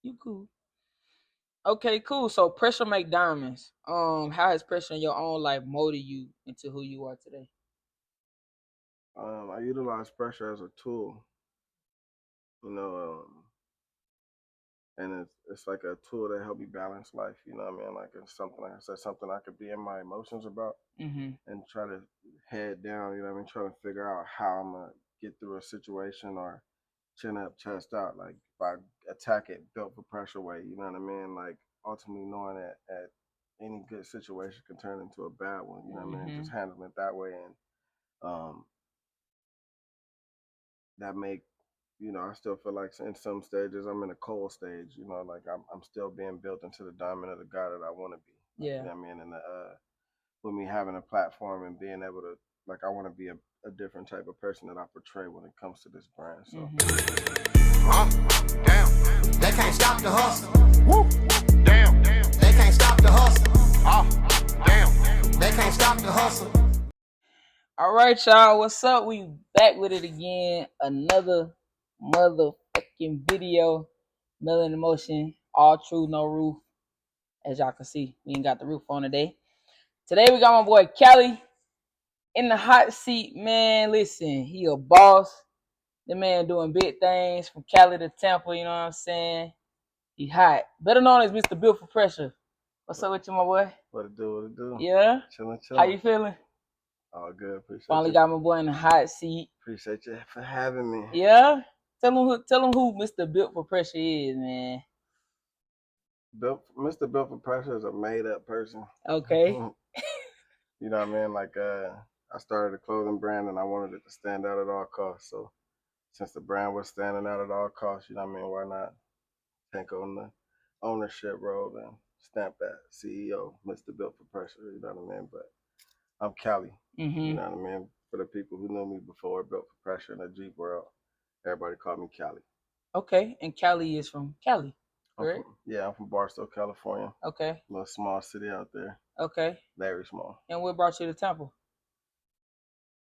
You cool. Okay, cool. So pressure make diamonds. How has pressure in your own life molded you into who you are today? I utilize pressure as a tool, you know, and it's like a tool that help me balance life. You know what I mean? Like it's something, like I said, something I could be in my emotions about Mm-hmm. and try to head down. You know what I mean? Trying to figure out how I'm gonna get through a situation or chin up, chest out. Like if I attack it built for pressure way. You know what I mean? Like ultimately knowing that at any good situation can turn into a bad one. You know what I mean? Mm-hmm. Just handling it that way and um, that make I still feel like in some stages I'm in a cold stage. Like I'm still being built into the diamond of the guy that I want to be. Like you Yeah. know what I mean, and with me having a platform and being able to like I want to be a different type of person that I portray when it comes to this brand. So Mm-hmm. Damn. They can't stop the hustle. Woo. Damn. They can't stop the hustle. Damn. They can't stop the hustle. All right, y'all. What's up? We back with it again. Another motherfucking video. Melon Emotion. All true, no roof. As y'all can see, we ain't got the roof on today. Today we got my boy Kelly in the hot seat, man. Listen, he a boss. The man doing big things from Cali to Tampa, you know what I'm saying? He hot. Better known as Mr. Built for Pressure. What's up with you, my boy? what it do? What it do? Yeah? Chilling, How chilling. you feeling? All good. Appreciate Finally you. got my boy in the hot seat. Appreciate you for having me. Yeah? Tell him who Mr. Built for Pressure is, man. Mr. Built for Pressure is a made up person. Okay. You know what I mean? Like I started a clothing brand and I wanted it to stand out at all costs. So since the brand was standing out at all costs, you know what I mean? Why not take on the ownership role and stamp that CEO, Mr. Built for Pressure, you know what I mean? But I'm Cali, you Mm-hmm. know what I mean? For the people who knew me before, Built for Pressure in the Jeep world, everybody called me Cali. Okay. And Cali is from Cali, correct? I'm from Barstow, California, Okay. a little small city out there, Okay. very small. And what brought you to Temple?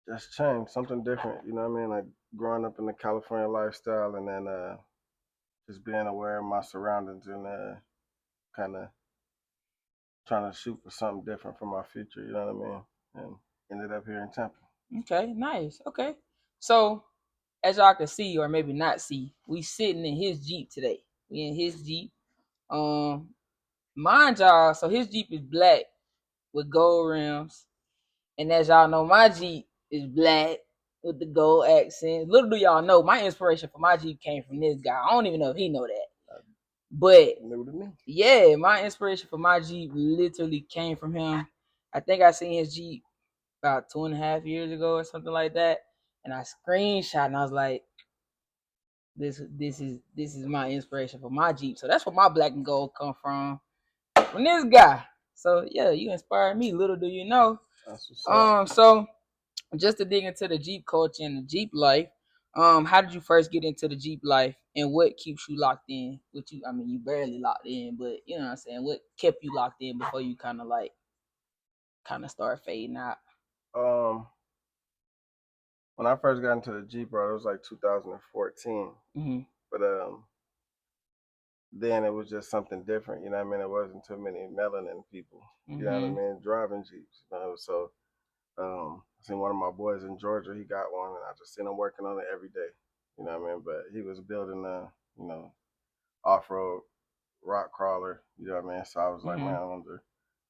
Just change, something different, you know what I mean? Like growing up in the California lifestyle and then just being aware of my surroundings and kind of trying to shoot for something different for my future. You know what I mean? And ended up here in Tampa. Okay, nice. Okay. So as y'all can see, or maybe not see, we sitting in his Jeep today. We in his Jeep. Um, mind y'all, so his Jeep is black with gold rims, and as y'all know, my Jeep is black with the gold accents. Little do y'all know, my inspiration for my Jeep came from this guy. I don't even know if he know that, but New to me. yeah, my inspiration for my Jeep literally came from him. I think I seen his Jeep about 2.5 years ago or something like that, and I screenshot and I was like, this is my inspiration for my Jeep. So that's where my black and gold come from this guy. So yeah, you inspired me. Little do you know. That's what's up. So just to dig into the Jeep culture and the Jeep life, how did you first get into the Jeep life, and what keeps you locked in? Which you, I mean, you barely locked in, but you know what I'm saying. What kept you locked in before you kind of start fading out? Um, when I first got into the Jeep, bro, it was like 2014. Mm-hmm. But then it was just something different. You know what I mean? It wasn't too many melanin people. You know what I Mm-hmm. mean? Driving Jeeps. So I seen one of my boys in Georgia. He got one, and I just seen him working on it every day. You know what I mean? But he was building off road rock crawler. You know what I mean? So I was like, man, Mm-hmm.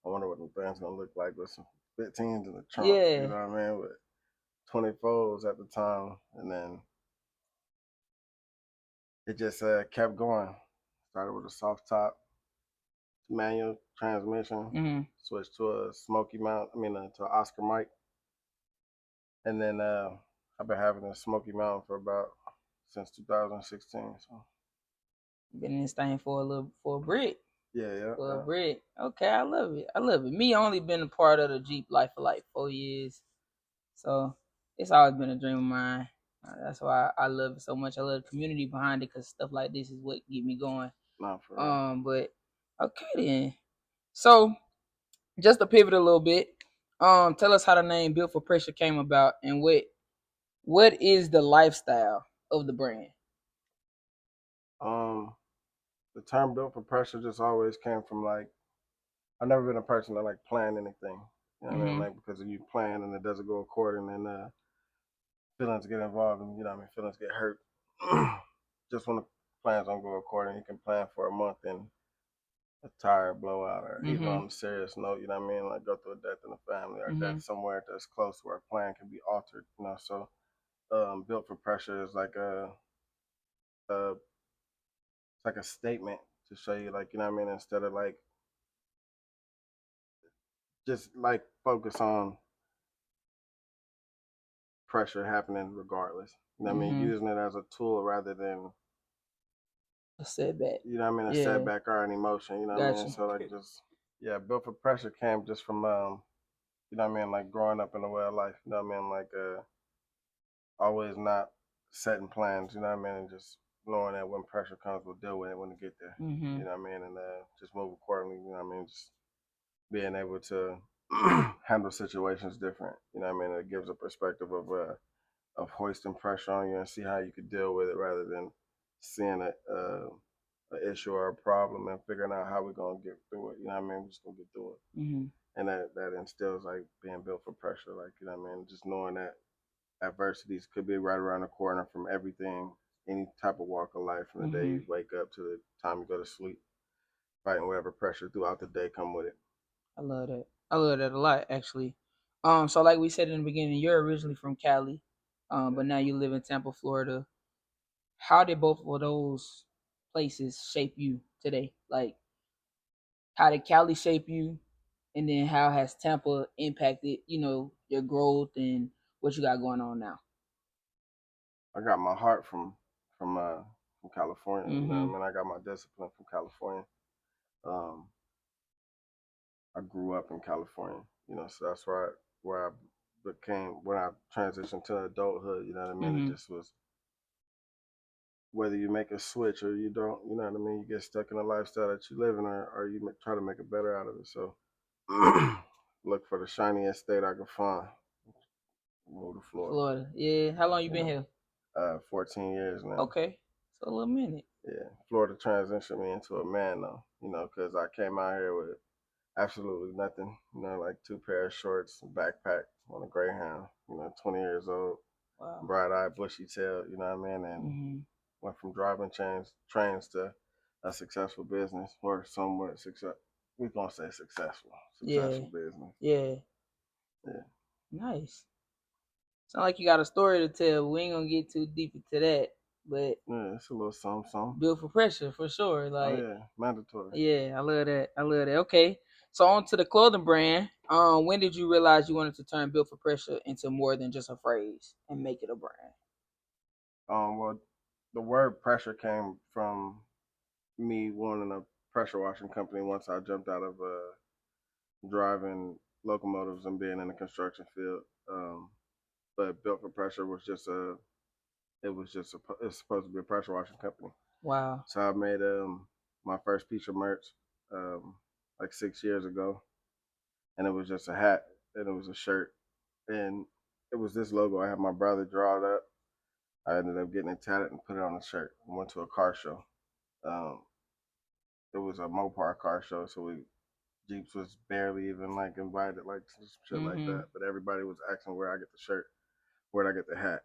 I wonder what the thing's gonna look like with some 15s in the trunk. You Yeah. know what I mean? With 24s at the time, and then it just kept going. Started with a soft top manual transmission, Mm-hmm. switched to a Smoky Mount. I mean, to an Oscar Mike, and then I've been having a Smoky Mountain for about since 2016. So Been in this thing for a brick. yeah, yeah, For a yeah. brick. Okay, I love it. I love it. Me only been a part of the Jeep life for like 4 years. So it's always been a dream of mine. That's why I love it so much. I love the community behind it because stuff like this is what get me going. Not for real. But okay then. So just to pivot a little bit, tell us how the name Built for Pressure came about and what is the lifestyle of the brand? Um, the term built for pressure just always came from like I've never been a person that like plan anything. You know what I mean? Like because if you plan and it doesn't go according, then feelings get involved, and you know what I mean, feelings get hurt. Just when the plans don't go according, you can plan for a month and a tire blowout, or even on a serious note, you know what I mean, like go through a death in the family or death somewhere that's close where a plan can be altered. You know, so built for pressure is like a it's like a statement to show you, like, you know what I mean, instead of like just like focus on pressure happening regardless. You know what I mean, using it as a tool rather than a setback. you know what I mean, a setback or an emotion. You know what I mean, so like just built for pressure came just from you know what I mean, like growing up in a way of life. You know what I mean, like always not setting plans. You know what I mean, and just knowing that when pressure comes, we'll deal with it when it get there. You know what I mean, and just move accordingly. You know what I mean, just being able to handle situations different. You know what I mean, it gives a perspective of hoisting pressure on you and see how you could deal with it rather than seeing an issue or a problem and figuring out how we're gonna get through it. You know what I mean? We're just gonna get through it. And that instills like being built for pressure. Like, you know what I mean? Just knowing that adversities could be right around the corner from everything, any type of walk of life, from the day you wake up to the time you go to sleep, fighting whatever pressure throughout the day come with it. I love that. I love that a lot, actually. So like we said in the beginning, you're originally from Cali, but now you live in Tampa, Florida. How did both of those places shape you today? Like, how did Cali shape you, and then how has Tampa impacted, your growth and what you got going on now? I got my heart from California. You know what I mean? I got my discipline from California. I grew up in California, you know, so that's where I became when I transitioned to adulthood. You know what I mean? It just was whether you make a switch or you don't. You know what I mean? You get stuck in a lifestyle that you live in, or you try to make it better out of it. So look for the shiniest state I could find. Move to Florida. Florida, yeah. How long you been here? 14 years now. Okay, so a little minute. Yeah, Florida transitioned me into a man though. You know, because I came out here with absolutely nothing. You know, like 2 pair of shorts, a backpack on a Greyhound. You know, 20 years old, bright-eyed, bushy-tailed. You know what I mean? And went from driving trains to a successful business, or somewhat success. We're gonna say successful business. Yeah. Nice. Sound like you got a story to tell. We ain't gonna get too deep into that, but yeah, it's a little something. Built for pressure for sure. Like, oh, yeah, mandatory. Yeah, I love that. I love that. Okay, so on to the clothing brand. When did you realize you wanted to turn Built for Pressure into more than just a phrase and make it a brand? Well, the word pressure came from me wanting a pressure washing company once I jumped out of driving locomotives and being in the construction field. But Built for Pressure was just it's supposed to be a pressure washing company. Wow. So I made my first piece of merch like 6 years ago, and it was just a hat and it was a shirt, and it was this logo. I had my brother draw it up. I ended up getting it tatted and put it on a shirt. I went to a car show. It was a Mopar car show, so Jeeps was barely even like invited, like some shit like that. But everybody was asking where I get the shirt, where'd I get the hat.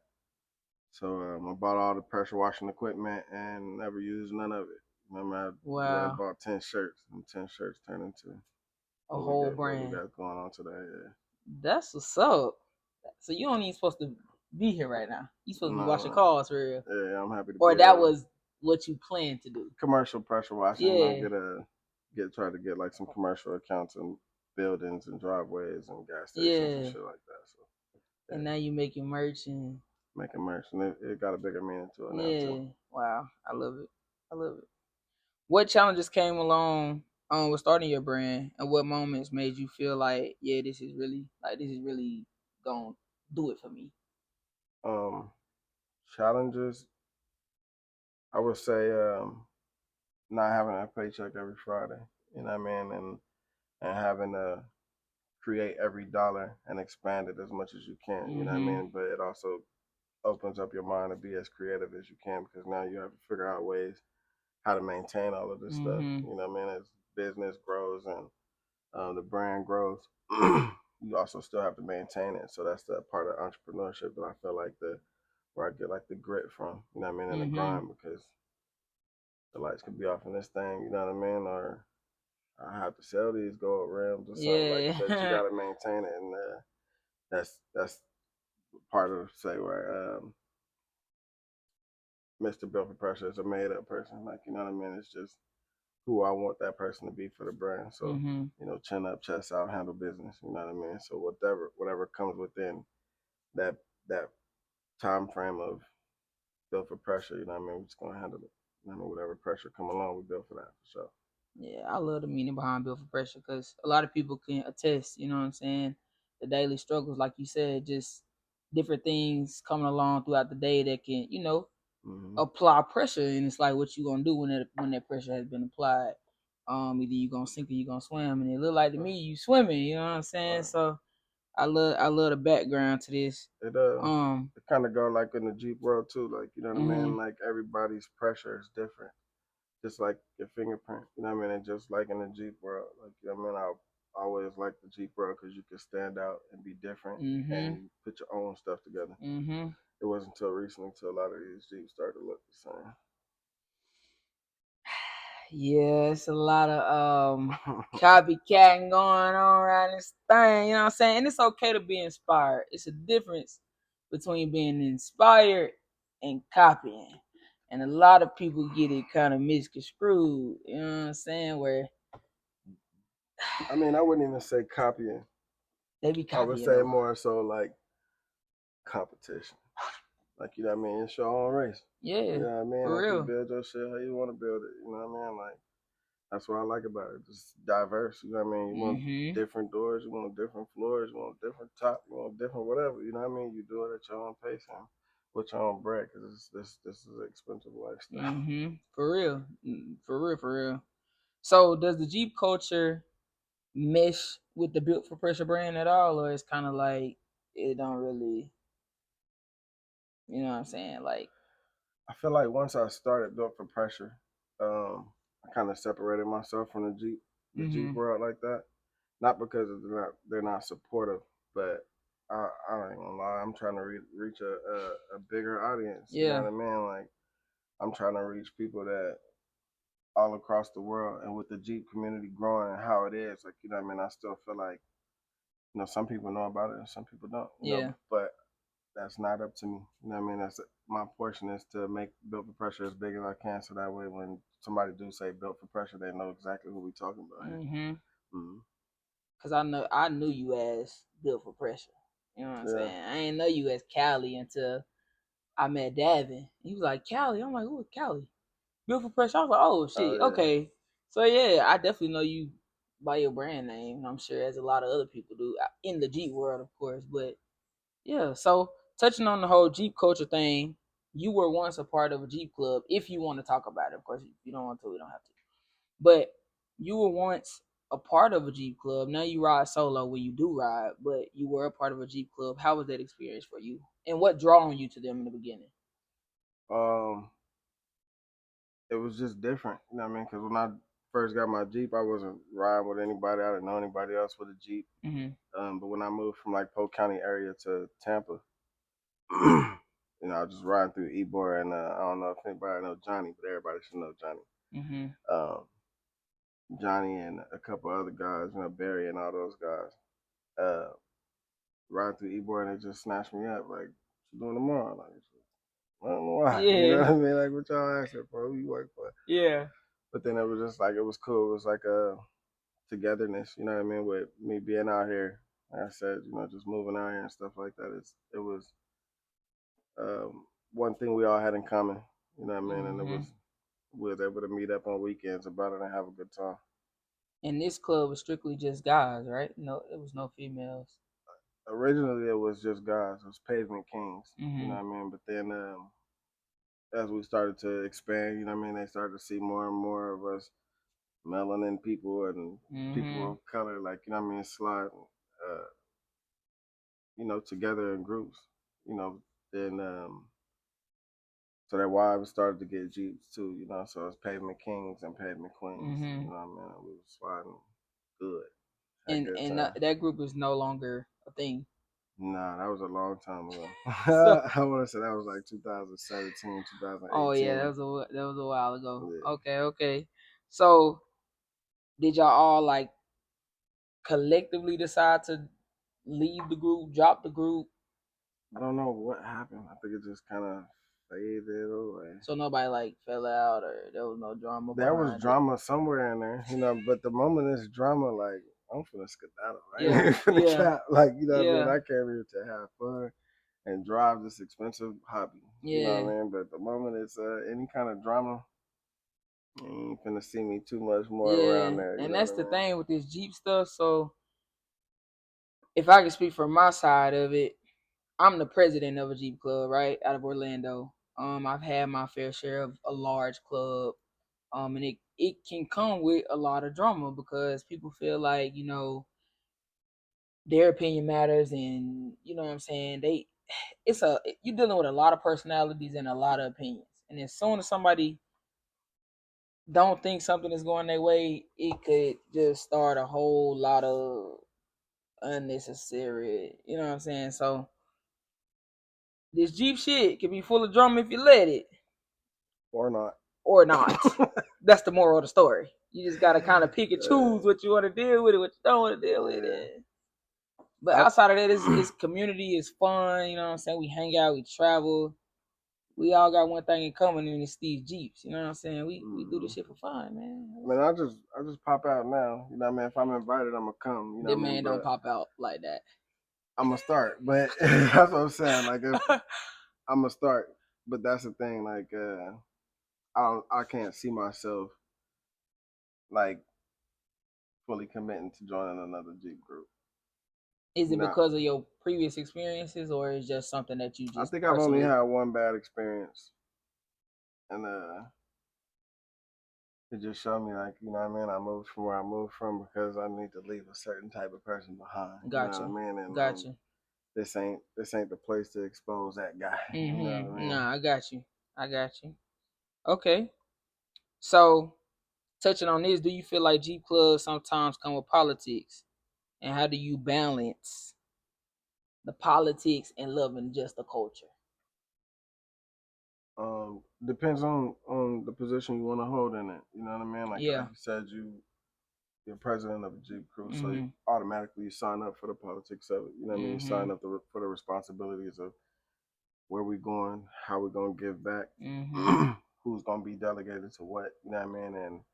So I bought all the pressure washing equipment and never used none of it. Remember, I bought 10 shirts, and 10 shirts turned into a whole brand. What we got going on today. Yeah. That's what's up. So you don't even supposed to be here right now. You supposed to be washing cars for real. Yeah, I'm happy to. Or that was what you planned to do. Commercial pressure washing. Yeah. You know, try to get like some commercial accounts and buildings and driveways and gas stations and shit like that. So. Yeah. And now you making merch and it got a bigger meaning to it now too. Wow. I love it. What challenges came along with starting your brand, and what moments made you feel like, yeah, this is really gonna do it for me? Challenges, I would say not having a paycheck every Friday, you know what I mean, and having to create every dollar and expand it as much as you can, you know what I mean, but it also opens up your mind to be as creative as you can, because now you have to figure out ways how to maintain all of this stuff. Mm-hmm. You know what I mean? As business grows and the brand grows, you also still have to maintain it. So that's the part of entrepreneurship that I feel like where I get like the grit from. You know what I mean? And the Mm-hmm. grind, because the lights could be off in this thing. You know what I mean? Or I have to sell these gold rims or something like that. You Yeah. got to maintain it, and that's part of say where Mr. Built for Pressure is a made up person. Like, you know what I mean? It's just who I want that person to be for the brand. So, Mm-hmm. you know, chin up, chest out, handle business. You know what I mean? So whatever comes within that that time frame of Built for Pressure, you know what I mean? We're just gonna handle it. You know, whatever pressure come along, we built for that for sure. Yeah, I love the meaning behind Built for Pressure because a lot of people can attest, you know what I'm saying? The daily struggles, like you said, just different things coming along throughout the day that can, Mm-hmm. apply pressure, and it's like what you gonna do when that pressure has been applied. Either you gonna sink or you gonna swim, and it look like to me you swimming. You know what I'm saying? Right. So I love the background to this. It kind of go like in the Jeep world too. Like, you know what I Mm-hmm. mean? Like everybody's pressure is different. Just like your fingerprint, you know what I mean? And just like in the Jeep world, like, you know what I mean? I always like the Jeep world because you can stand out and be different Mm-hmm. and put your own stuff together. Mm-hmm. It wasn't until recently until a lot of these Jeeps started to look the Yeah, it's a lot of same. copycatting going on around this thing, you know what I'm saying? And it's okay to be inspired. It's a difference between being inspired and copying. And a lot of people get it kind of misconstrued, you know what I'm saying? Where I mean, I wouldn't even say copying. they be I would copying say though. more so like competition. Like, you know what I mean? It's your own race. Yeah, You know what I mean? for Like, you real. build your shit how you want to build it. You know what I mean? Like, that's what I like about it. Just diverse. You know what I mean? You want Mm-hmm. different doors, you want different floors, you want different top, you want different whatever. You know what I mean? You do it at your own pace and with your own bread, because this is an expensive lifestyle. Mm-hmm. For real. For real, for real. So does the Jeep culture mesh with the Built for Pressure brand at all, or it's kind of like it don't really, you know what I'm saying? Like, I feel like once I started Built for Pressure, I kind of separated myself from the Jeep mm-hmm. world like that. Not because they're not supportive, but I ain't gonna lie, I'm trying to reach a bigger audience. You know Yeah. what I mean? Like, I'm trying to reach people that all across the world, and with the Jeep community growing and how it is, like, you know what I mean, I still feel like, you know, some people know about it and some people don't, you know, Yeah. but that's not up to me. You know what I mean? That's my portion, is to make Built for Pressure as big as I can, so that way when somebody do say Built for Pressure, they know exactly who we talking about here. Mm-hmm. Mm-hmm. Cause I knew you as Built for Pressure. You know what I'm Yeah. saying? I didn't know you as Cali until I met Davin. He was like Cali. I'm like, who is Cali? Built for Pressure. I was like, oh shit, Oh yeah. okay. So yeah, I definitely know you by your brand name. I'm sure as a lot of other people do in the Jeep world, of course. But yeah, so touching on the whole Jeep culture thing, you were once a part of a Jeep club. If you want to talk about it, of course. If you don't want to, we don't have to. But you were once a part of a Jeep club. Now you ride solo when you do ride, but you were a part of a Jeep club. How was that experience for you? And what drawn you to them in the beginning? Um, it was just different. You know what I mean? Because when I first got my Jeep, I wasn't riding with anybody. I didn't know anybody else with a Jeep. Mm-hmm. But when I moved from like Polk County area to Tampa, you know, I was just riding through Ybor, and I don't know if anybody know Johnny, but everybody should know Johnny. Mm-hmm. Um, Johnny and a couple other guys, you know, Barry and all those guys, uh, riding through Ybor, and they just snatched me up. Like, what you doing tomorrow? Like, I don't know why. You know Yeah. what I mean? Like, what y'all asking for? Who you work for? Yeah. But then it was just like, it was cool. It was like a togetherness, you know what I mean? With me being out here, like I said, you know, just moving out here and stuff like that. It was one thing we all had in common, you know what I mean? And it Mm-hmm. was, we was able to meet up on weekends about it and have a good time. And this club was strictly just guys, right? No, it was no females. Originally, it was just guys. It was Pavement Kings, you know Mm-hmm. what I mean? But then as we started to expand, you know what I mean? They started to see more and more of us melanin people and people Mm-hmm. of color, like, you know what I mean, slide, you know, together in groups, you know, then So their wives started to get Jeeps too, you know. So it's Pavement Kings and Pavement Queens. Mhm. You know what I mean? We was sliding good. Had And good and time. that group is no longer a thing. Nah, that was a long time ago. So, I want to say that was like 2017, 2018. oh yeah, that was a while ago. Yeah. Okay. So did y'all all like collectively decide to leave the group, drop the group? I don't know what happened. I think it just kind of faded away. So nobody like fell out or there was no drama There was behind drama somewhere in there, you know. But the moment it's drama, like I'm finna skedaddle, right? Yeah, Finna yeah. cap. Like you know what I mean. Yeah. I came here to have fun and drive this expensive hobby. You know Yeah. what I mean. But the moment it's any kind of drama, you ain't finna see me too much more around Yeah. there. You And know that's what the I mean? thing with this Jeep stuff. So if I can speak from my side of it, I'm the president of a Jeep club, right, out of Orlando. I've had my fair share of a large club. And it can come with a lot of drama because people feel like, you know, their opinion matters, and you know what I'm saying, you're dealing with a lot of personalities and a lot of opinions. And as soon as somebody don't think something is going their way, it could just start a whole lot of unnecessary, you know what I'm saying? So this Jeep shit can be full of drama if you let it Or not. or not. That's the moral of the story. You just gotta kind of pick and choose what you want to deal with and what you don't want to deal with it. But outside of that, it's community, it's fun, you know what I'm saying? We hang out, we travel. We all got one thing in common, and it's these Jeeps. You know what I'm saying? We do this shit for fun, man. I mean, I just pop out now. You know what I mean? If I'm invited, I'm gonna come. You know That what I mean? man don't pop out like that. I'm gonna start, but that's what I'm saying. Like, if I'm gonna start, but that's the thing. Like, I can't see myself like fully committing to joining another Jeep group. Is it Nah. because of your previous experiences, or is just something that you just? I think I've only had one bad experience, and it just showed me, like, you know what I mean. I moved from where I moved from because I need to leave a certain type of person behind. Gotcha. You know what I mean? And Gotcha. this ain't the place to expose that guy. You know what I mean? Nah, I got you. Okay. So, touching on this, do you feel like Jeep clubs sometimes come with politics, and how do you balance the politics and loving just the culture? Depends on the position you want to hold in it. You know what I mean? Like, Yeah. like you said, you're president of a Jeep crew, so Mhm. automatically you sign up for the politics of it. You know what I mean? You sign Mhm. up for the responsibilities of where we going, how we gonna give back, Mhm. who's gonna be delegated to what. You know what I mean? And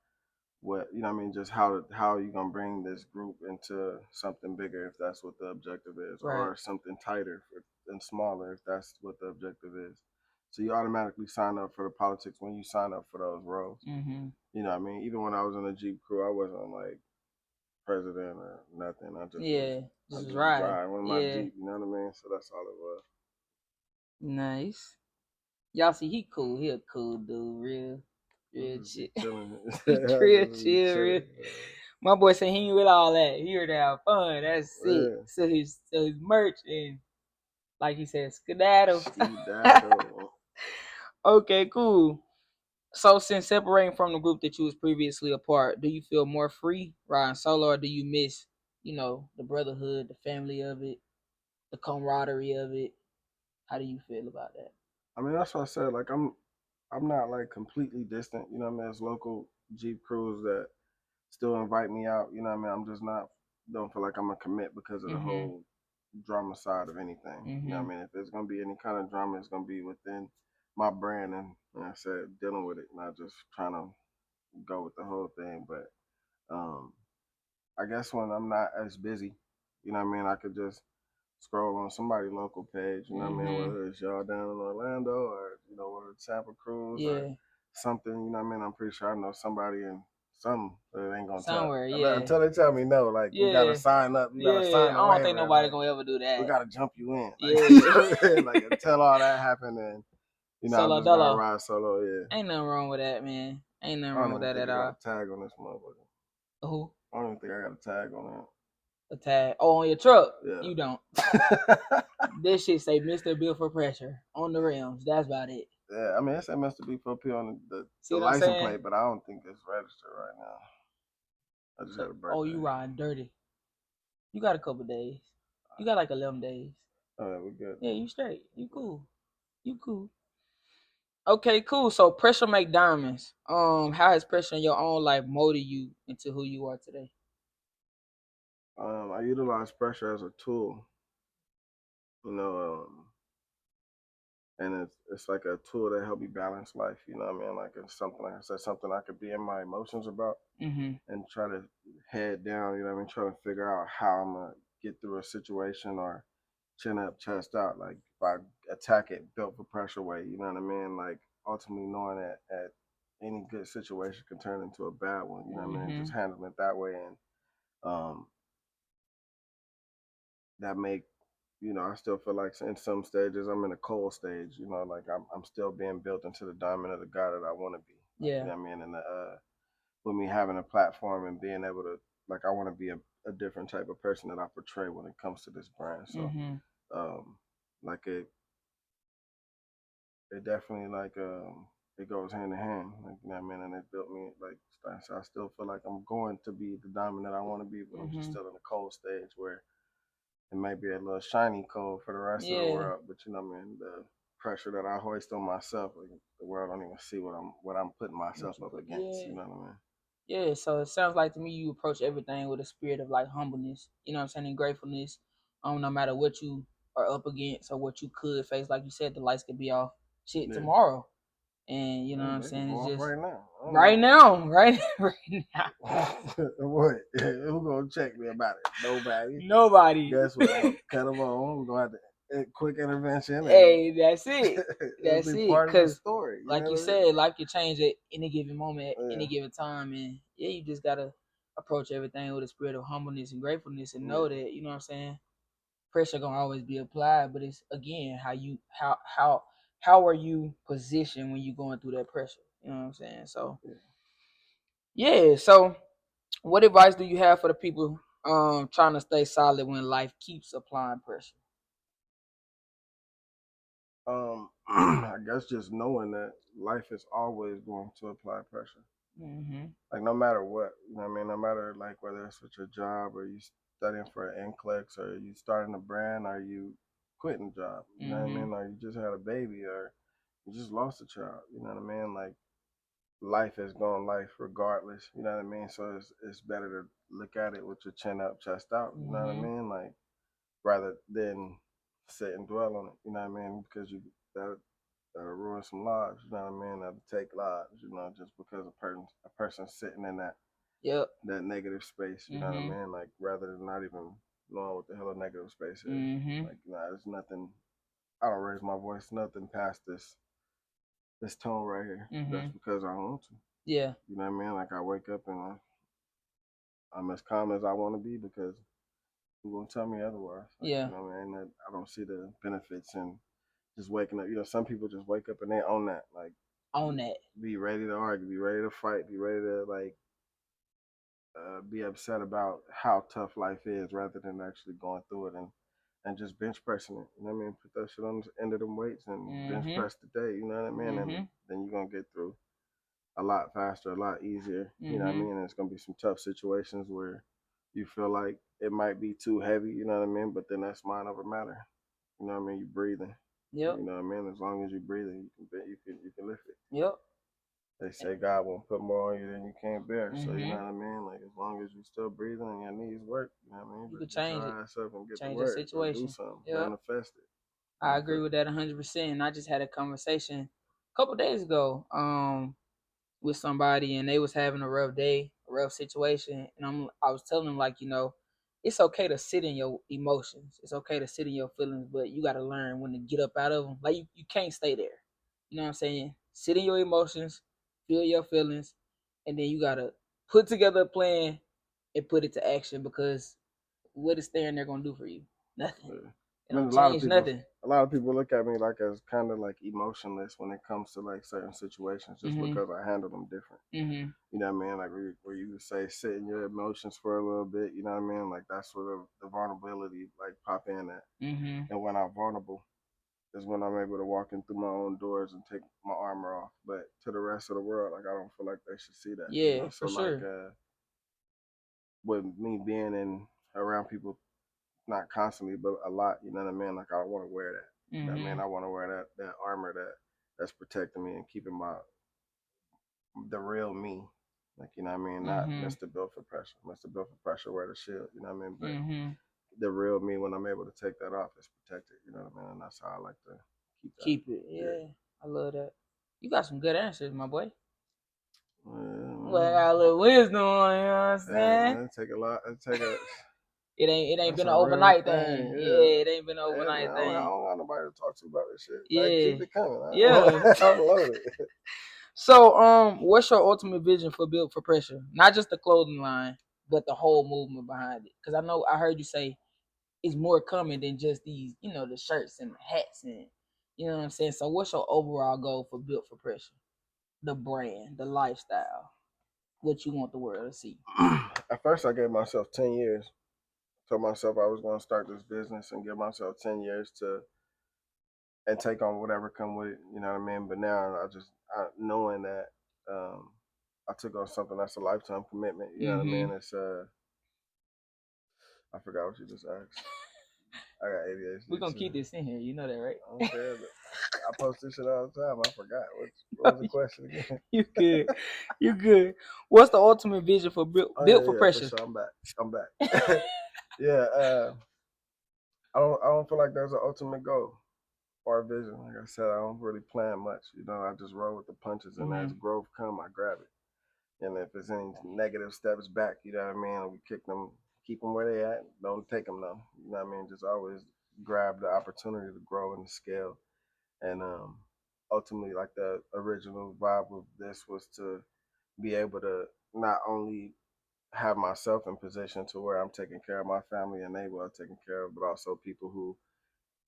what, you know what I mean? Just how you gonna bring this group into something bigger if that's what the objective is, Right. or something tighter and smaller if that's what the objective is. So you automatically sign up for the politics when you sign up for those roles. Mhm. You know what I mean? Even when I was in the Jeep crew, I wasn't like president or nothing. I just Just was right. driving with my Jeep. You know what I mean? So that's all it was. Nice. Y'all see, he cool. He a cool dude. Real chill. Chilling. Real chill. Real. My boy said he ain't with all that. He here to have fun. That's it. Yeah. So his merch and, like he said, skedaddle. Okay, cool. So since separating from the group that you was previously a part, do you feel more free riding solo, or do you miss, you know, the brotherhood, the family of it, the camaraderie of it? How do you feel about that? I mean, that's what I said. Like, I'm not like completely distant. You know what I mean? There's local Jeep crews that still invite me out. You know what I mean? I'm just not, don't feel like I'm gonna commit because of the whole drama side of anything. You know what I mean? If there's gonna be any kind of drama, it's gonna be within my brand, and like I said, dealing with it, not just trying to go with the whole thing. But I guess when I'm not as busy, you know what I mean, I could just scroll on somebody's local page, you know what I mean, whether it's y'all down in Orlando or, you know, whether it's Santa Cruz or something, you know what I mean? I'm pretty sure I know somebody in some that ain't gonna Somewhere, tell until they tell me no, like you gotta sign up, you gotta sign I away. don't think nobody gonna ever do that. We gotta jump you in. Like, like until all that happened, and you know, I'm just gonna ride solo, Ain't nothing wrong with that, man. Ain't nothing wrong with that at all. I got a tag on this motherfucker. Who? I don't even think I got a tag on that. A tag? Oh, on your truck? Yeah. You don't. This shit say Mr. Bill for Pressure on the rims. That's about it. Yeah, I mean it's MSW4P on the See what I'm license saying? plate, but I don't think it's registered right now. I just had a birthday. Oh, you riding dirty. You got a couple days. You got like 11 days. Oh, yeah, we good. Yeah, you straight. You cool. You cool. Okay, cool. So pressure make diamonds. How has pressure in your own life molded you into who you are today? I utilize pressure as a tool, you know, and it's like a tool that help me balance life. You know what I mean? Like it's something, like I said, something I could be in my emotions about Mm-hmm. and try to head down. You know what I mean? Trying to figure out how I'm gonna get through a situation or chin up, chest out. Like if I attack it built for pressure way. You know what I mean? Like ultimately knowing that at any good situation can turn into a bad one. You know what I mean? Just handling it that way and um that make I still feel like in some stages I'm in a cold stage, like I'm still being built into the diamond of the guy that I want to be. Yeah. You know what I mean? And with me having a platform and being able to, like, I want to be a different type of person that I portray when it comes to this brand. So, like it definitely like it goes hand in hand. Like, you know what I mean? And it built me like so I still feel like I'm going to be the diamond that I want to be, but I'm just still in a cold stage where it may be a little shiny cold for the rest of the world, but you know what I mean, the pressure that I hoist on myself, like, the world don't even see what I'm putting myself up against. You know what I mean? Yeah, so it sounds like to me you approach everything with a spirit of like humbleness, you know what I'm saying, and gratefulness. No matter what you are up against or what you could face, like you said, the lights could be off tomorrow. And you know what I'm saying? It's just right now. Right now. What? Who gonna check me about it? Nobody. Nobody. Guess what? Cut them on. We're gonna have to quick intervention. Hey, that's it. That's be it. part of the Because, story. like you said, life can change at any given moment, at any given time, and you just gotta approach everything with a spirit of humbleness and gratefulness, and know that, you know what I'm saying, pressure gonna always be applied, but it's again how are you positioned when you're going through that pressure? You know what I'm saying? So so what advice do you have for the people trying to stay solid when life keeps applying pressure? I guess just knowing that life is always going to apply pressure. Like no matter what, you know what I mean? No matter like whether it's with your job or you studying for an NCLEX or you starting a brand or you quitting a job, you know what I mean? Or you just had a baby or you just lost a child, you know what I mean? Like life is going life regardless, you know what I mean? So it's better to look at it with your chin up, chest out, you know what I mean? Like rather than sit and dwell on it, you know what I mean? Because that'll ruin some lives, you know what I mean? That'll take lives, just because a person's sitting in that negative space, you know what I mean? Like rather than not even knowing what the hell a negative space is. Like, there's nothing. I don't raise my voice nothing past this tone right here. That's because I want to. Yeah. You know what I mean? Like I wake up and I'm as calm as I want to be because who gonna tell me otherwise? Like, you know what I mean? I don't see the benefits in just waking up. Some people just wake up and they own that. Like own that. Be ready to argue, be ready to fight, be ready to like be upset about how tough life is rather than actually going through it and just bench pressing it. You know what I mean? Put that shit on the end of them weights and bench press today, you know what I mean? And then you're gonna get through a lot faster, a lot easier. You know what I mean? And it's gonna be some tough situations where you feel like it might be too heavy, you know what I mean? But then that's mind over matter. You know what I mean? You breathing. Yep. You know what I mean? As long as you're breathing, you can lift it. Yep. They say God won't put more on you than you can't bear. So you know what I mean? Like as long as you're still breathing and your knees work, you know what I mean? You can change it. Ass up and get Change to work. the situation. Do something. Manifest it. I agree with that 100%. I just had a conversation a couple days ago with somebody, and they was having a rough day, a rough situation, and I was telling them, like, it's okay to sit in your emotions. It's okay to sit in your feelings, but you got to learn when to get up out of them. Like you can't stay there. You know what I'm saying? Sit in your emotions, feel your feelings, and then you got to put together a plan and put it to action, because what is staying there going to do for you? Nothing. Yeah. It don't change nothing. A lot of people look at me like as kind of like emotionless when it comes to like certain situations, just because I handle them different. You know what I mean? Like where you say sit in your emotions for a little bit. You know what I mean? Like that's where the vulnerability like pop in at. And when I'm vulnerable, is when I'm able to walk in through my own doors and take my armor off. But to the rest of the world, like I don't feel like they should see that. You Yeah, know, so for like sure. with me being in around people, not constantly, but a lot. You know what I mean? Like I want to wear that. You know what I mean? I want to wear that armor that's protecting me and keeping the real me. Like, you know what I mean? Not Mr. Built for Pressure. Mr. Built for Pressure wear the shield, you know what I mean? But the real me, when I'm able to take that off, is protected, you know what I mean? And that's how I like to keep that. Keep it. Yeah. I love that. You got some good answers, my boy. Well, I got a little wisdom on, you know what I'm saying? Man, take a lot. Take a. It ain't That's been a an real overnight thing. thing. Yeah. Yeah, it ain't been an Man, overnight I thing. don't got nobody to talk to about this shit. Yeah. Like, keep it coming. Yeah. I'm loaded. So, what's your ultimate vision for Built for Pressure? Not just the clothing line, but the whole movement behind it. Because I heard you say it's more coming than just these, you know, the shirts and the hats and, you know what I'm saying. So, what's your overall goal for Built for Pressure? The brand, the lifestyle, what you want the world to see. At first, I gave myself 10 years. Told myself I was going to start this business and give myself 10 years and take on whatever come with it. You know what I mean? But now knowing that I took on something that's a lifetime commitment. You know what I mean? It's I forgot what you just asked. I got ADHD. We're gonna keep this in here, you know that, right? I don't care. I post this shit all the time. I forgot. What was the question again? You good. You good. What's the ultimate vision for Built for Pressure? For sure. I'm back. Yeah, I don't feel like there's an ultimate goal or a vision. Like I said, I don't really plan much. You know, I just roll with the punches, and as growth come, I grab it. And if there's any negative steps back, you know what I mean, we keep them where they at. Don't take them though. You know what I mean? Just always grab the opportunity to grow and scale. And ultimately, like the original vibe of this was to be able to not only have myself in position to where I'm taking care of my family and they well taken care of, but also people who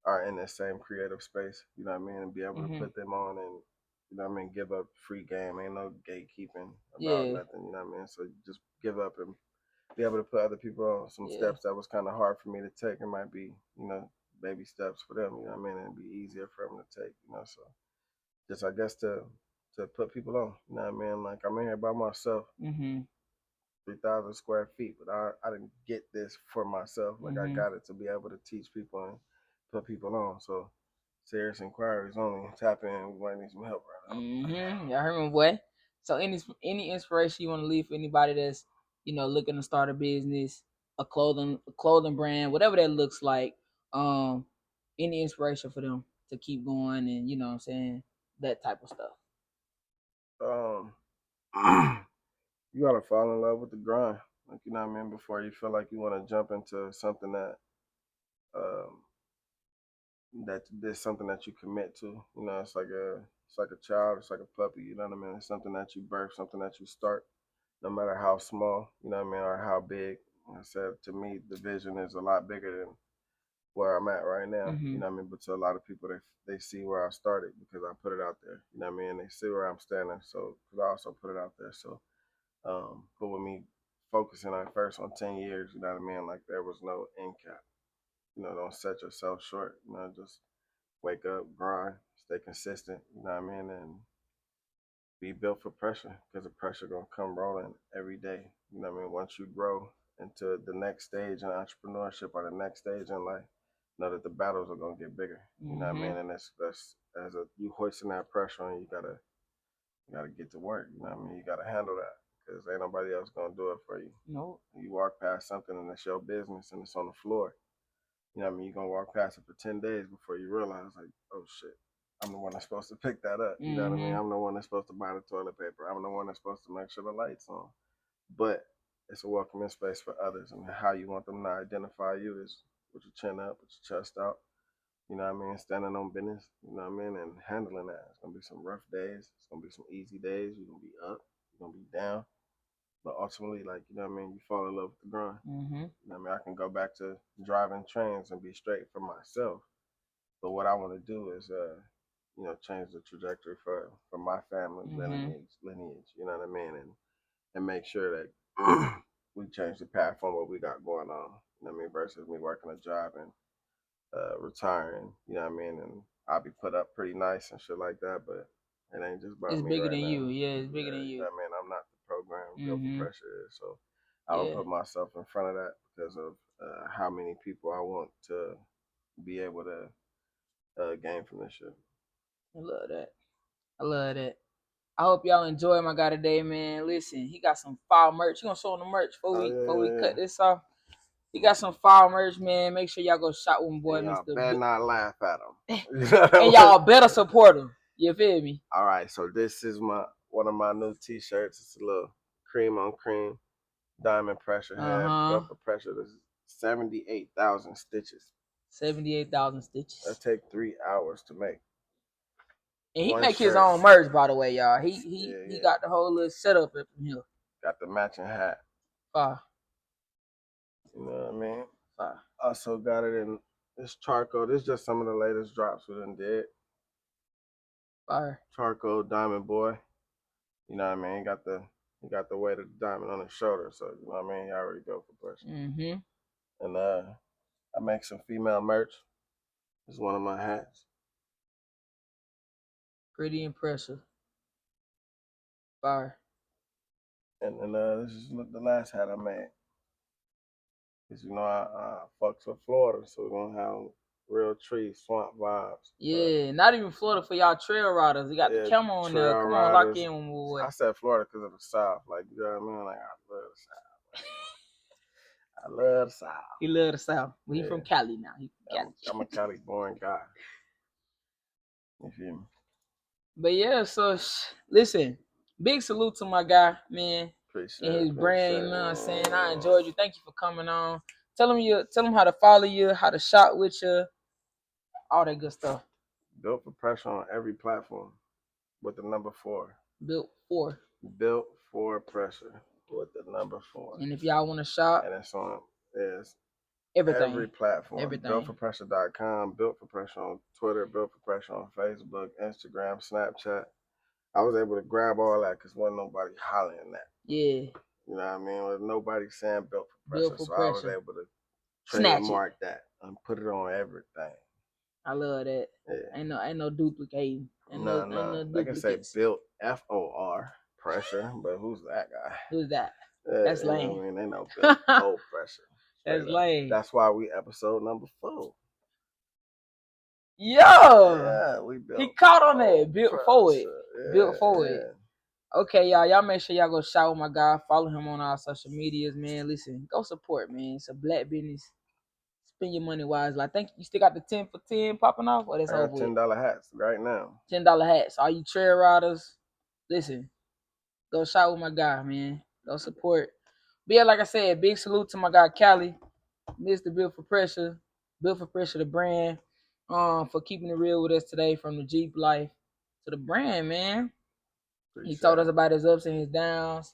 are in the same creative space, you know what I mean, and be able to put them on and, you know what I mean, give up free game. Ain't no gatekeeping about nothing, you know what I mean? So you just give up and be able to put other people on some steps that was kind of hard for me to take. It might be, you know, baby steps for them, you know what I mean, and it'd be easier for them to take, you know, so just, I guess, to put people on, you know what I mean? Like, I'm in here by myself. 3,000 square feet, but I didn't get this for myself. Like I got it to be able to teach people and put people on. So serious inquiries only. Tap in. We might need some help right now. Y'all heard my boy. So any inspiration you want to leave for anybody that's, you know, looking to start a business, a clothing brand, whatever that looks like. Any inspiration for them to keep going and, you know what I'm saying, that type of stuff. You gotta fall in love with the grind. Like, you know what I mean, before you feel like you want to jump into something that there's something that you commit to. You know, it's like a child, it's like a puppy, you know what I mean? It's something that you birth, something that you start, no matter how small, you know what I mean, or how big. Like I said, to me, the vision is a lot bigger than where I'm at right now. You know what I mean? But to a lot of people, they see where I started because I put it out there. You know what I mean? They see where I'm standing, so because I also put it out there. So, but with me focusing on first on 10 years, you know what I mean? Like there was no end cap. You know, don't set yourself short. You know, just wake up, grind, stay consistent. You know what I mean? And be built for pressure because the pressure gonna come rolling every day. You know what I mean? Once you grow into the next stage in entrepreneurship or the next stage in life, know that the battles are gonna get bigger. You know what I mean? And that's as you hoisting that pressure on you, gotta get to work. You know what I mean? You gotta handle that because ain't nobody else gonna do it for you. No. You walk past something and it's your business and it's on the floor. You know what I mean? You're gonna walk past it for 10 days before you realize, like, oh shit, I'm the one that's supposed to pick that up. You know what I mean? I'm the one that's supposed to buy the toilet paper. I'm the one that's supposed to make sure the lights on. But it's a welcoming space for others, and how you want them to identify you is with your chin up, with your chest out. You know what I mean? Standing on business. You know what I mean? And handling that. It's gonna be some rough days. It's gonna be some easy days. You're gonna be up. You're gonna be down. But ultimately, like, you know what I mean, you fall in love with the grind. You know what I mean? I can go back to driving trains and be straight for myself. But what I want to do is, you know, change the trajectory for my family lineage. You know what I mean? And make sure that we change the path on what we got going on. You know what I mean? Versus me working a job and retiring. You know what I mean? And I'll be put up pretty nice and shit like that, but it ain't just about It's me bigger right than now. you. Yeah, it's bigger than You you. know what I mean? I'm not the program Built Mhm. for Pressure is, so I don't Yeah. put myself in front of that because of how many people I want to be able to gain from this shit. I love that. I love that. I hope y'all enjoy my guy today, man. Listen, he got some foul merch. You gonna show him the merch before we cut this off? He got some foul merch, man. Make sure y'all go shop with my boy, And y'all Mr. better not laugh at him. And y'all better support him. You feel me? All right, so this is one of my new t-shirts. It's a little cream on cream diamond pressure head. Built for Pressure. This is 78,000 stitches. 78,000 stitches. That take 3 hours to make. And he One make his shirt. own merch, by the way, y'all. He Yeah. got the whole little setup up from here. Got the matching hat. Fire. You know what I mean? Fire. Also got it in this charcoal. This is just some of the latest drops we done did. Fire. Charcoal Diamond Boy. You know what I mean? He got the weight of the diamond on his shoulder, so you know what I mean? He already Built for Pressure. Mm-hmm. And I make some female merch. This is one of my hats. Pretty impressive. Fire. And this is the last hat I made. Cause you know I fucks with Florida, so we're gonna have real tree swamp vibes. Yeah, not even Florida for y'all trail riders. You got the camo on there. Come on, lock in one more. I said Florida because of the South. Like, you know what I mean? Like, I love the South. I love the South. He love the South. But he from Cali now. He from Cali. I'm a Cali born guy. You feel me? But yeah, so listen, big salute to my guy, man. Appreciate and his it, brand, you know what I'm saying? I enjoyed you. Thank you for coming on. Tell him how to follow you, how to shop with you, all that good stuff. Built for Pressure on every platform with the number 4. Built for Pressure with the number 4. And if y'all want to shop, and it's on everything. Every platform. Everything. BuiltForPressure.com, Built for Pressure on Twitter, Built for Pressure on Facebook, Instagram, Snapchat. I was able to grab all that because wasn't nobody hollering that. Yeah. You know what I mean? There was nobody saying Built for Pressure. Built for so Pressure. I was able to trademark that and put it on everything. I love that. Yeah. Ain't no duplicating. No. They can say Built FOR Pressure, but who's that guy? Who's that? That's lame. I mean, they know Built Full Pressure. That's lame. That's why we episode number 4. Yo! Yeah, we built. He caught on that. Built forward. Yeah, Built forward. Okay, y'all make sure y'all go shout with my guy. Follow him on our social medias, man. Listen, go support, man. It's a black business. Spend your money wisely. I think you still got the 10 for 10 popping off, or that's I got over $10 hats right now. $10 hats. All you trail riders, listen, go shout with my guy, man. Go support. But yeah, like I said, big salute to my guy Cali, Mr. Built for Pressure, the brand, for keeping it real with us today, from the Jeep life to the brand, man. He told us about his ups and his downs,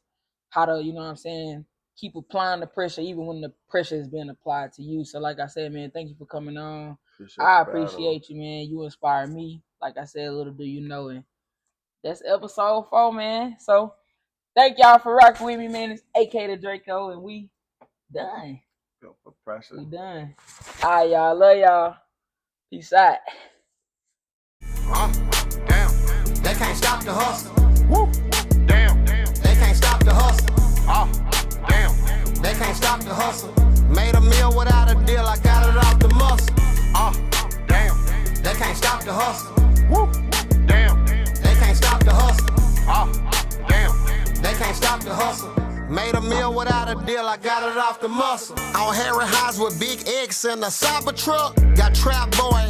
how to, you know what I'm saying, keep applying the pressure even when the pressure is being applied to you. So like I said, man, thank you for coming on. I appreciate you, man. You inspire me. Like I said, little do you know. And that's episode 4, man. So thank y'all for rocking with me, man. It's AK the Draco, and we done. Built for Pressure. We done. All right, y'all. Love y'all. Peace out. Damn. They can't stop the hustle. Woo. Damn. They can't stop the hustle. Damn. They can't stop the hustle. Made a meal without a deal. I got it off the muscle. Damn. They can't stop the hustle. Woo. Damn. They can't stop the hustle. Damn. They can't stop the hustle. Made a meal without a deal, I got it off the muscle. On Harry Highs with big X in the Cybertruck. Got Trap Boy.